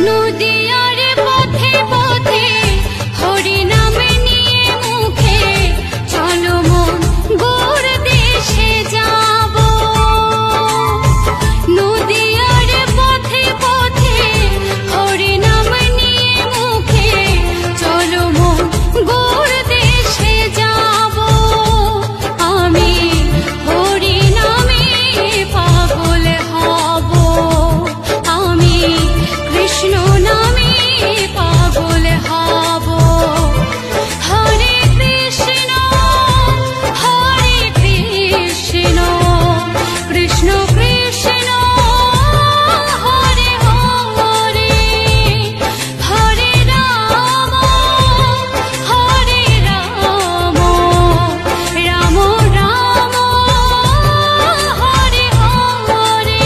নদিয়ার পথে পথে হরি নাম নিয়ে মুখে চলো মন গোর দেশে যাব। নদিয়ার পথে পথে হরি নাম নিয়ে মুখে চলো মন গোর দেশে যাব। আমি হরি নামে পাগল হব, আমি কৃষ্ণ নামে পাগল হব। হরে কৃষ্ণ কৃষ্ণ কৃষ্ণ হরে হরে, হরে রাম রাম রাম হরে হরে।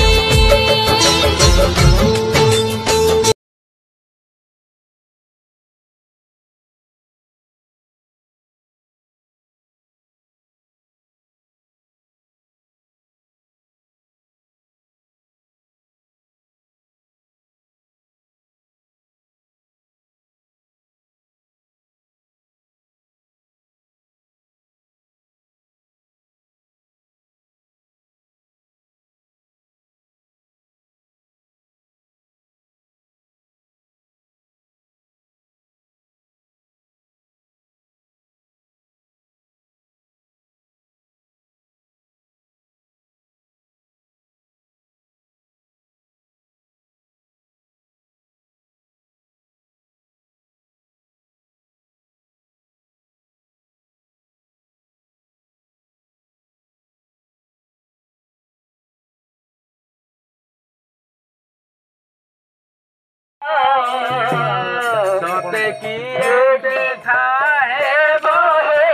सोते किए देखा है बोले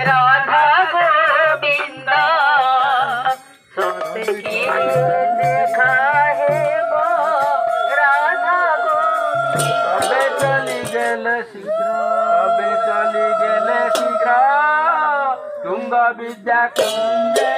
राधा गोविंद, सोते किए देखा है वो राधा गोविंद। अबे चली गेले शीघ्र, अबे चली गेले शीघ्र तुंग विद्या कुंजे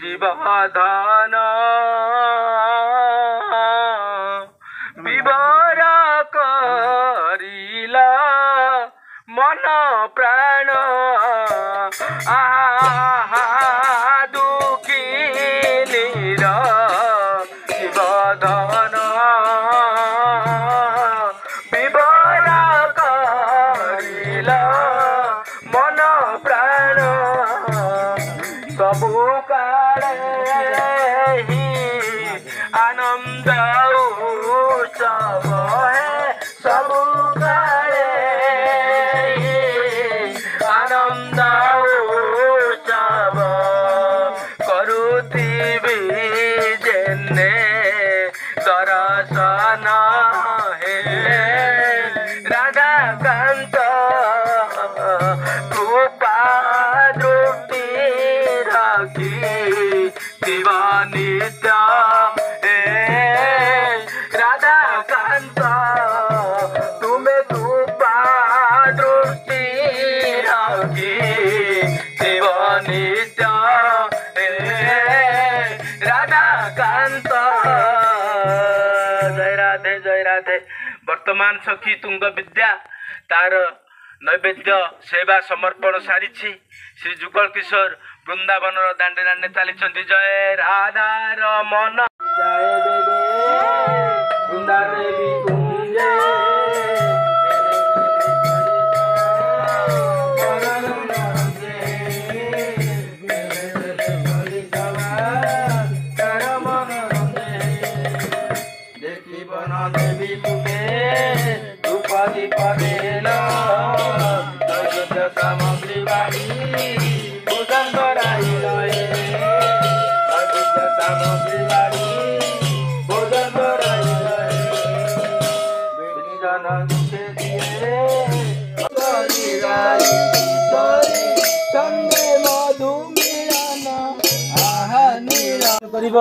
जीवधन विवर करिला मन प्राण आहा दुखी नीर जीवधन विवर करिला मन प्राण सबु काले ही आनंद उत्सव है सबु काले ही आनंद उत्सव करुथिबी जेने दर्शन हे राधा कांत कृपा दृष्टि रखी शिवा नित्य हे राधा कांत तुम्हें कृपा दृष्टि रखी शिवा नित्य हे राधा कांत जय राधे जय राधे। वर्तमान सखी तुंग विद्या तार नैवेद्य सेवा समर्पण सारी श्री जुगल किशोर वृंदावन दांडे दांडे चली जय राधा रमन जय देवी वृंदा देवी कुंजे देखी बन देवी मुखे उपाधि पदेला सामग्री बाड़ी पूजन कराई लहे सामग्री बाड़ी पूजन कराई लहे जन दुखे दिए संगे मधु मिलन आहा नीला करिब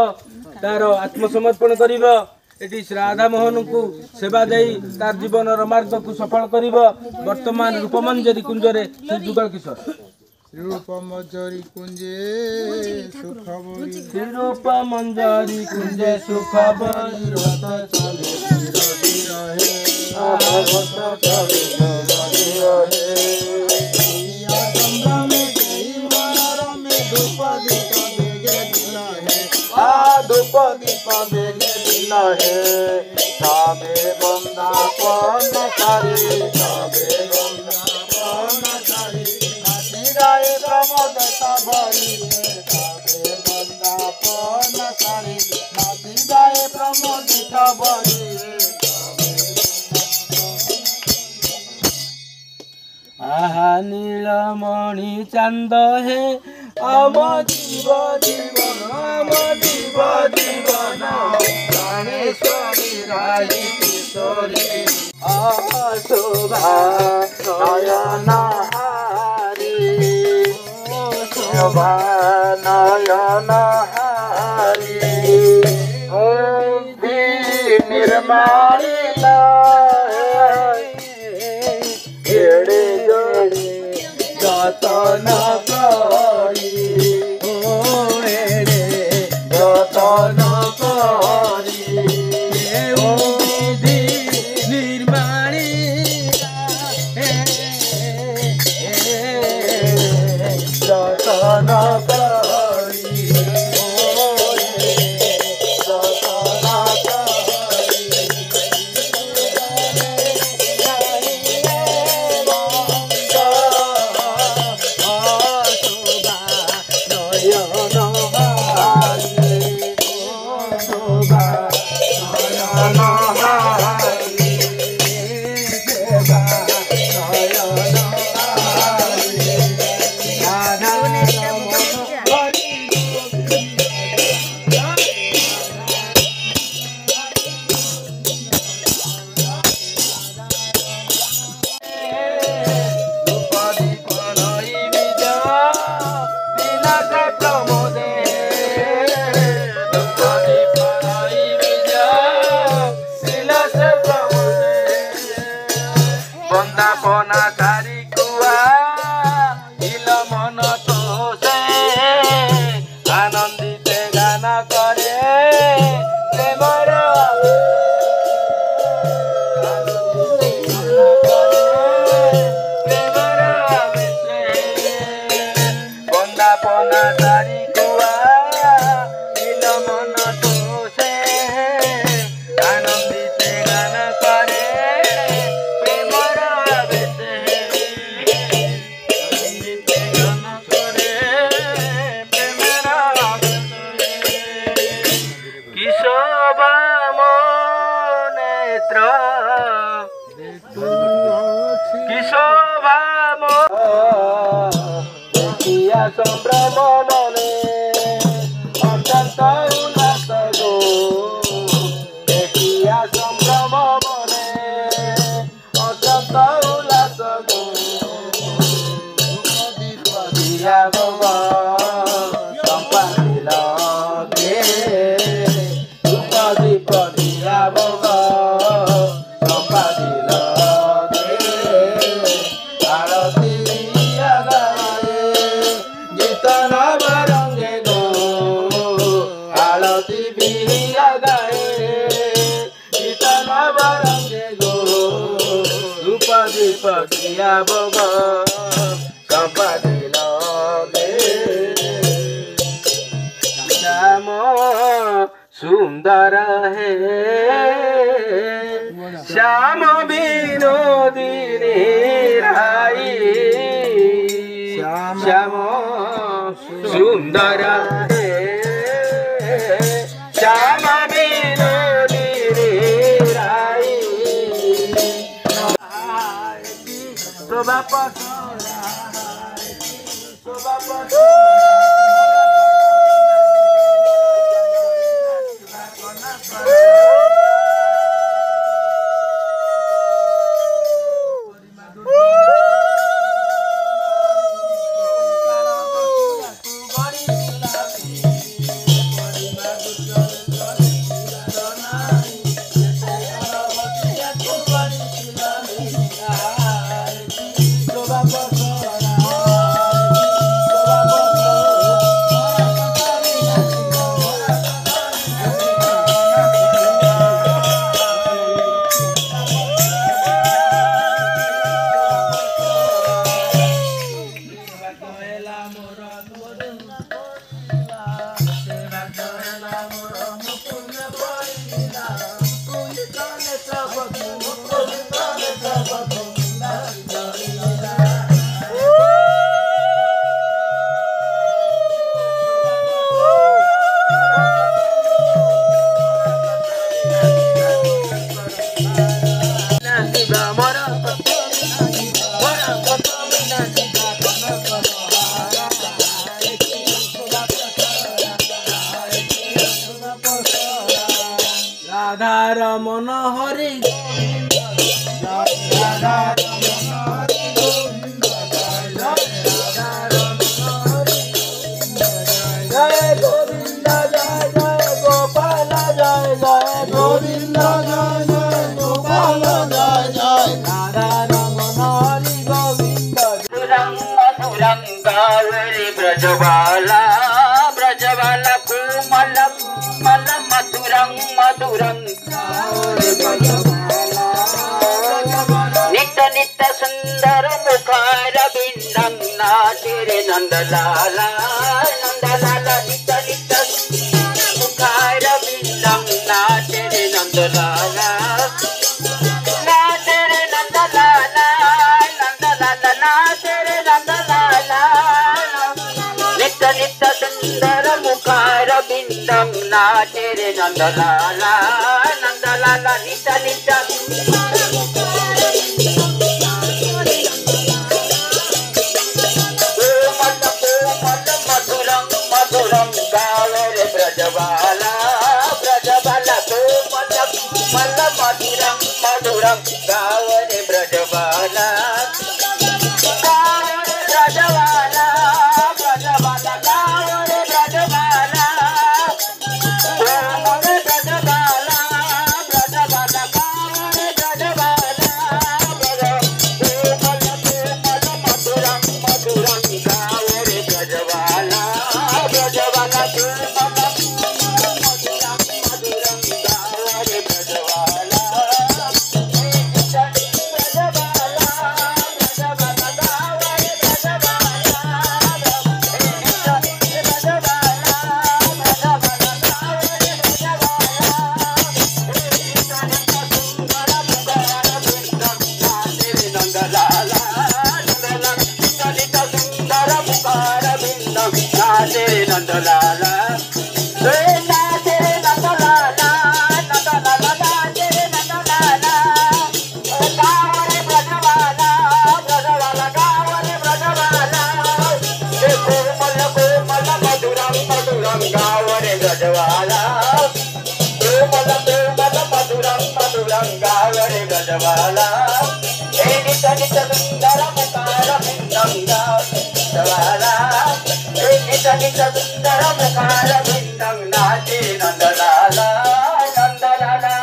तार आत्मसमर्पण करिब एटी राधा मोहन को सेवा दे तार जीवन मार्ग को सफल कर वर्तमान रूपमंजरी कुंजरे श्री जुगल किशोर रूपमंजरी कुंजे सुख बरी श्री रूपमंजरी कुंजे सुख बरी रथ चले रवि रहे रथ चले रवि रहे या चंद्र में गई मनर में धूप दीप बेगे दिन है आ धूप दीप बेगे दिन है साबे बंदा पन सारी साबे बंदा पन सारी नाची गाए प्रमोद सबरी साबे बंदा पन सारी नाची गाए प्रमोद सबरी आहा नीलमणि चांद हे आम जीव जीवन आम जीव जीवन प्राणेश्वरी राई किशोरी शोभा नयन हारी शोभा नयन हारी निर्माणी एड़े जोड़े जतन करी ओ एड़े जतन करी ओ विधि निर्माणी जतन करी ओ जतन करी संभ्रम मने अत्यंत उल्लास गो देखिया संभ्रम मने अत्यंत उल्लास गो दिया भोग संपादिल गे दीप दिया भोग संपादिल गे आरती गाए गीत नवरंगे गो आरती बिया गाए गीत नवरंगे गो धूप दीप दिया भोग संपादिल गे श्याम सुंदर है श्याम विनोदिनी राई श्याम सुंदर है श्याम विनोदिनी राई तो बापा राधार मन हरि राधार मन हरि गोविंद जय गोविंद जय जय गोपाल जय जय गोविंद जय जय गोपाल जय जय राधार मन हरि गोविंद मधुरं गावरी ब्रजबाला ब्रजबाला कोमल मल मधुरं मधुरं नित्य नित्य सुंदर मुखार बिंदं नाचिरे नंदलाला नंदलाला नित्य नित्य सुंदर मुखार बिंदं नाचिरे नंदलाला नाचिरे नंदलाला नंदलाला नाचिरे नंदलाला नित्य नित्य सुंदर मुखार बिंदं नाचिरे नंदलाला नंदलाला नित्य नित्य मधुरं गावरे ब्रजबाला ब्रजबाला कोमल मल मधुरं मधुरं गावरे ब्रजबाला गावरे ब्रजबाला ब्रजबाला गावरे ब्रजबाला गावरे ब्रजबाला ब्रजबाला गावरे ब्रजबाला कोमल मधुरं मधुरं गावरे ब्रजबाला ब्रजबाला नंदलाला देखो सुंदर मुखार बिंदं नाचे नंदलाला नंदलाला।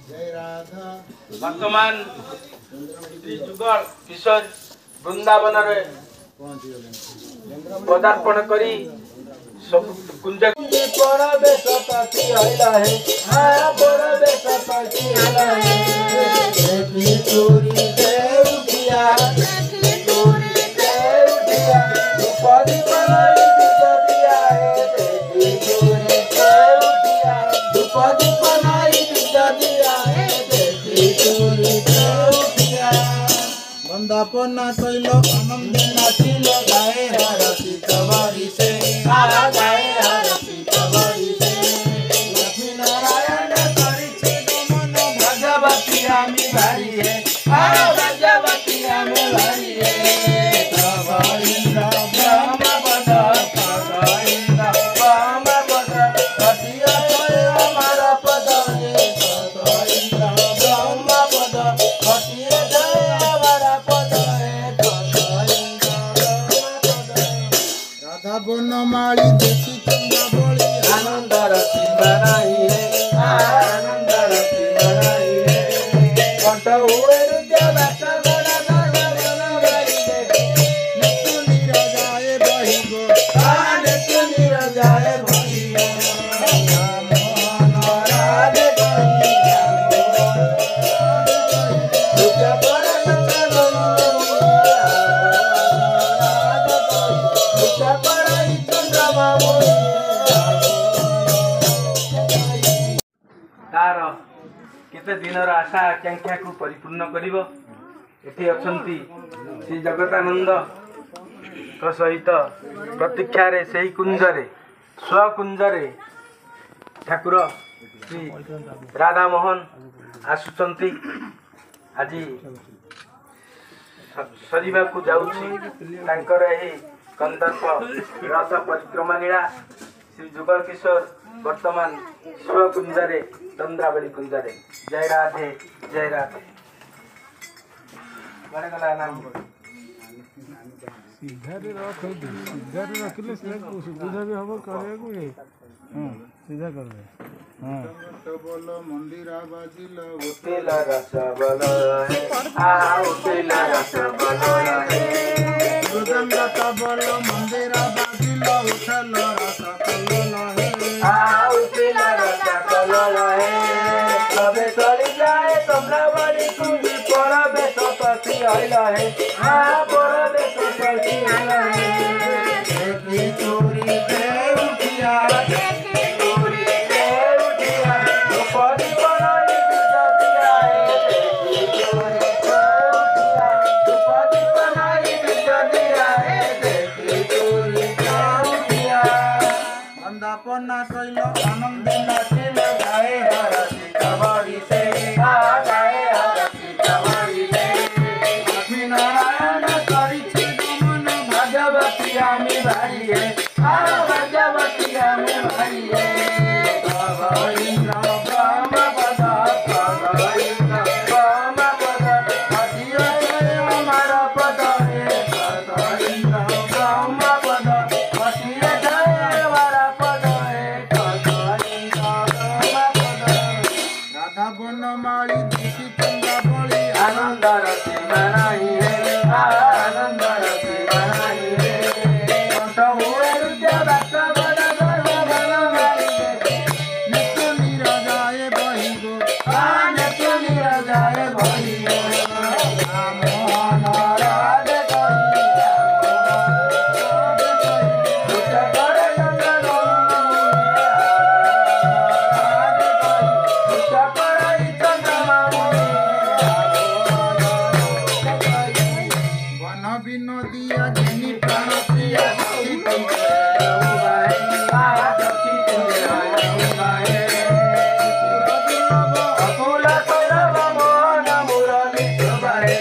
जय राधा वर्तमान श्री जुगल किशोर वृंदावन रे पदार्पण करी सब कुंज परवेश पति आइला है परवेश पति आइला है देखी चोरी दे उठिया चोरी दे उठिया पति बनाई दिया है देखी चोरी दे उठिया पति बनाई दिया है देखी चोरी दे उठिया बंदापना कइलो आनंद नाचिलो गाए हरसी तवारी से गाए हरसी तवारी से लक्ष्मी नारायण करिछि गमन भगवती आमी भारी है भगवती आमी भारी है तव इंद्र ब्रह्म पद इंद्र ब्रह्म पद कटिया हमार पद रे तव इंद्र ब्रह्म पद कटिया हमार पद रे तव इंद्र ब्रह्म पद राधा बनमाली देखी चंद्र बोली आनंद रति बनाई है आनंद रति बनाई है कंठ हुए रुद्र बात बड़ा बड़ा गाई दे नितु निरजाए बही गो नितु निरजाए बही गो मोहन राधे कही रुद्र पर चलो रुद्र पर चंद्रमा तार केते दिनर आशा आकांक्षा को परिपूर्ण करिवो। एठी अछंती श्री जगतानंद को सहित प्रतीक्षा रे सेही कुंजरे स्वकुंजरे ठाकुर श्री राधा मोहन आसुचंती आज सरीबा को जाउछि तांकर एही कंदर्प रथ परिक्रमा लीला श्री जुगल किशोर वर्तमान स्वकुंजरे चंद्रावली कुंजरे। जय राधे जय राधे। बड़े गला नाम सीधा रखले से सुविधा भी हम करे को सीधा कर दे बोलो मंदिरा बाजिलो उतेला रस बल है उतेला रस बल है दुर्गंध बोलो मंदिरा बाजिलो उठल रस कलल है उतेला रस बल है सबे चली जाए कमलावाली कुंज परवेश पति आइला है परवेश पति आइला है देखी चोरी दे उठिया चोरी दे उठिया पति बनाई दिया है देखी चोरी दे उठिया पति बनाई दिया है देखी चोरी दे उठिया बंदापना कइलो आनंद नाचिलो गाए हरसी तवारी से गाए हरसी तवारी से लक्ष्मी नारायण करिछि गमन भगवती आमी भारी है भगवती हमें भाई है तव इंद्र ब्रह्म पद इंद्र ब्रह्म पद कटिया हमार पद रे तव इंद्र ब्रह्म पद कटिया हमार पद रे तव इंद्र ब्रह्म पद राधा बनमाली देखी चंद्र बोली आनंद रति बनाई है आनंद रति बनाई है कंठ हुए रुद्र बात बड़ा बड़ा गाई दे नित्य निरजाए बही गो नित्य निरजाए बही गो मोहन राधे कही रुद्र पर चंद्र रुद्र पर चंद्रमा वन विनोदिया जिनी प्राण प्रिया सखी तुम सखी तुझे अकुल सौरभ मोहन मुरली सुबाए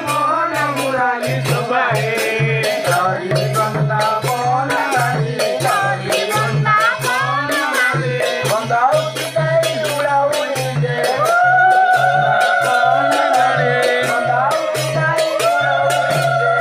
मोहन मुरली सुबाए हरि बंदा बोल हरि हरि बंदा बोल हरि बंदा उठाई उड़ाउली दे बोल हरि बंदा उठाई उड़ाउली दे